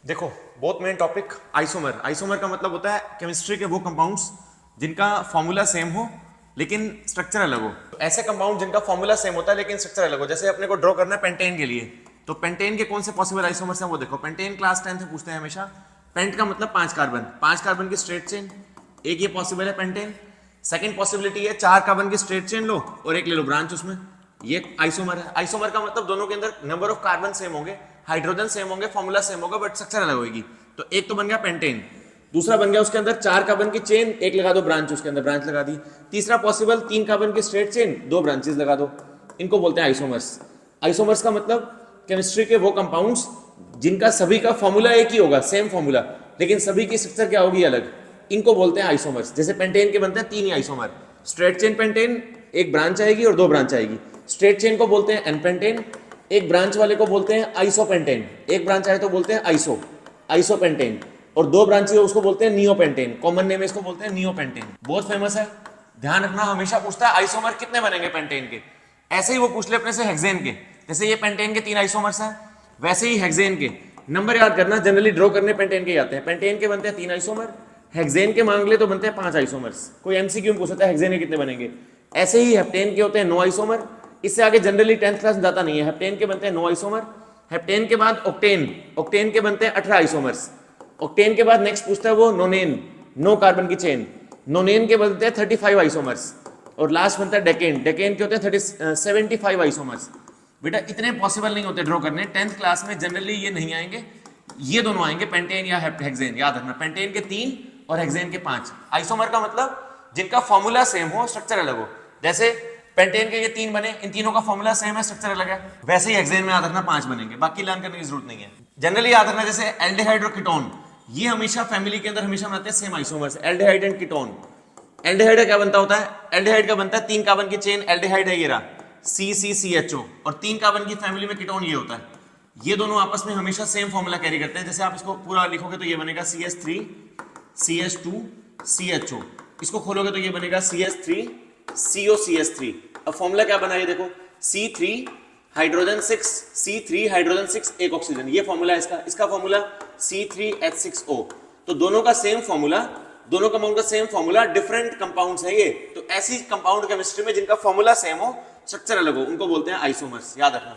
देखो बहुत main topic isomer. Isomer का मतलब होता है केमिस्ट्री के वो कंपाउंड्स जिनका फॉर्मूला सेम हो लेकिन स्ट्रक्चर अलग हो। ऐसे कंपाउंड जिनका फॉर्मूला सेम होता है लेकिन स्ट्रक्चर अलग हो, जैसे अपने को ड्रॉ करना है पेंटेन के लिए, तो पेंटेन के कौन से पॉसिबल आइसोमर्स हैं वो देखो। पेंटेन क्लास 10 से पूछते हैं हमेशा। पेंट का मतलब 5 कार्बन, 5 कार्बन की स्ट्रेट चेन, एक ये पॉसिबल है पेंटेन। सेकंड पॉसिबिलिटी है 4 कार्बन की स्ट्रेट चेन लो और एक ले लो ब्रांच उसमें, ये आइसोमर है। आइसोमर का मतलब दोनों के अंदर नंबर ऑफ कार्बन सेम होंगे, हाइड्रोजन सेम होंगे, फॉर्मूला सेम होगा बट स्ट्रक्चर अलग होगी। तो एक तो बन गया पेंटेन, दूसरा बन गया उसके अंदर 4 कार्बन की चेन, एक लगा दो ब्रांच, उसके अंदर ब्रांच लगा दी। तीसरा पॉसिबल 3 कार्बन की स्ट्रेट चेन, 2 ब्रांचेस लगा दो। इनको बोलते हैं आइसोमर्स। आइसोमर्स का मतलब केमिस्ट्री के वो कंपाउंड्स जिनका सभी का फॉर्मूला एक ही होगा, सेम फॉर्मूला, लेकिन सभी की स्ट्रक्चर क्या होगी अलग, इनको बोलते हैं आइसोमर्स। जैसे पेंटेन के बनते हैं 3 ही आइसोमर, स्ट्रेट चेन पेंटेन, एक ब्रांच आएगी और 2 ब्रांच आएगी। स्ट्रेट चेन को बोलते हैं एन पेंटेन, एक ब्रांच वाले को बोलते हैं आइसोपेंटेन, एक ब्रांच आए तो बोलते हैं आइसोपेंटेन, और 2 ब्रांच है उसको बोलते हैं नियोपेंटेन। कॉमन नेम है इसको बोलते हैं नियोपेंटेन, बहुत फेमस है। ध्यान रखना, हमेशा पूछता है आइसोमर कितने बनेंगे पेंटेन के, ऐसे ही वो पूछ ले अपने से हेक्सेन के। जैसे ये पेंटेन के 3 आइसोमर्स हैं, वैसे ही हेक्सेन के नंबर याद करना, जनरली ड्रॉ करने पेंटेन के आते हैं। पेंटेन के बनते हैं 3 आइसोमर, हेक्सेन के मांग ले तो बनते हैं 5 आइसोमर्स। कोई एमसीक्यू में पूछ सकता है हेक्सेन के कितने बनेंगे। ऐसे ही हेप्टेन के होते हैं 9 आइसोमर, इससे आगे जनरली 10th क्लास में जाता नहीं है। हेप्टेन के बनते हैं 9 आइसोमर। हेप्टेन के बाद ऑक्टेन, ऑक्टेन के बनते हैं 18 आइसोमर्स। ऑक्टेन के बाद नेक्स्ट पूछता है वो नोनेन, 9 कार्बन की चेन, नोनेन के बनते हैं 35 आइसोमर्स। और लास्ट बनता है डेकेन, डेकेन के होते हैं 75 आइसोमर्स। बेटा इतने पॉसिबल नहीं होते ड्रॉ करने, 10th क्लास में जनरली ये नहीं आएंगे, ये दोनों आएंगे, पेंटेन या हेक्सेन। याद रखना, पेंटेन के 3 और हेक्सेन के 5। आइसोमर का मतलब जिनका फॉर्मूला सेम हो, स्ट्रक्चर अलग हो। जैसे पेंटेन के ये 3 बने, इन तीनों का फॉर्मूला सेम है, स्ट्रक्चर अलग है। वैसे ही हेक्सेन में याद रखना 5 बनेंगे, बाकी लर्न करने की जरूरत नहीं है। जनरली याद रखना, जैसे एल्डिहाइड और कीटोन, ये हमेशा फैमिली के अंदर हमेशा बनाते हैं same isomers, aldehyde and ketone. Aldehyde का क्या बनता होता है, एल्डिहाइड का बनता है 3 कार्बन की चेन, एल्डिहाइड है ये रहा CCCHO, और 3 कार्बन की फैमिली में कीटोन ये होता है। ये दोनों आपस में हमेशा सेम फॉर्मूला कैरी करते हैं। जैसे आप इसको पूरा लिखोगे तो ये बनेगा CH3 CH2 CHO, इसको खोलोगे तो ये बनेगा CH3 COCH3। अब फॉर्मूला क्या बना, ये देखो, C3 हाइड्रोजन 6, C3 हाइड्रोजन 6 एक ऑक्सीजन, ये फॉर्मूला है इसका। इसका फॉर्मूला C3H6O। तो दोनों का सेम फॉर्मूला, दोनों कंपाउंड का सेम फॉर्मूला, डिफरेंट कंपाउंड्स है ये। तो ऐसी कंपाउंड केमिस्ट्री में जिनका फॉर्मूला सेम हो, स्ट्रक्चर अलग हो, उनको बोलते हैं आइसोमर्स। याद रखना।